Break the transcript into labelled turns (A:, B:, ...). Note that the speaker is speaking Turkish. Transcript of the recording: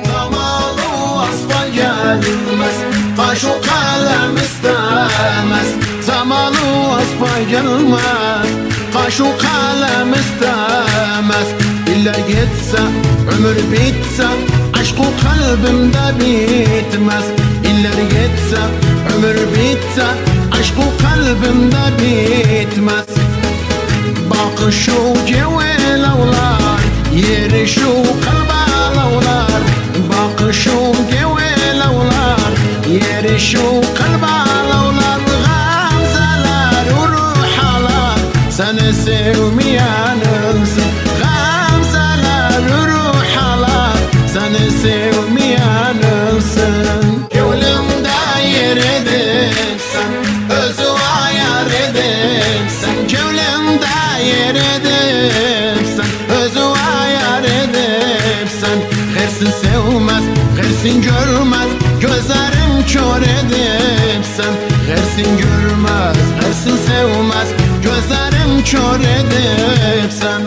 A: Zamalı asla gelmez, kaş o kalem istemez. Zamalı asla gelmez, kaş o kalem istemez. İlla gitse, ömür bitse, aşk o kalbimde bitmez. İlla gitse, ömür bitse, aşk o kalbimde bitmez. Bakışı gevelavlar, yeri şu kalbalavlar. Bakışı gevelavlar, yeri şu kalbalavlar. Gamzeler, ruhalar, seni sevmeyen ölsün. Gamzeler, ruhalar, seni sevmeyen ölsün. Gönlümde yer edipsen, özü ayar edipsen. Gönlümde yer edipsen, özü ayar edipsen. Hersin sevmez, hersin görmez, gözlerim kör edipsen. Hersin görmez, hersin sevmez, gözlerim kör edipsen.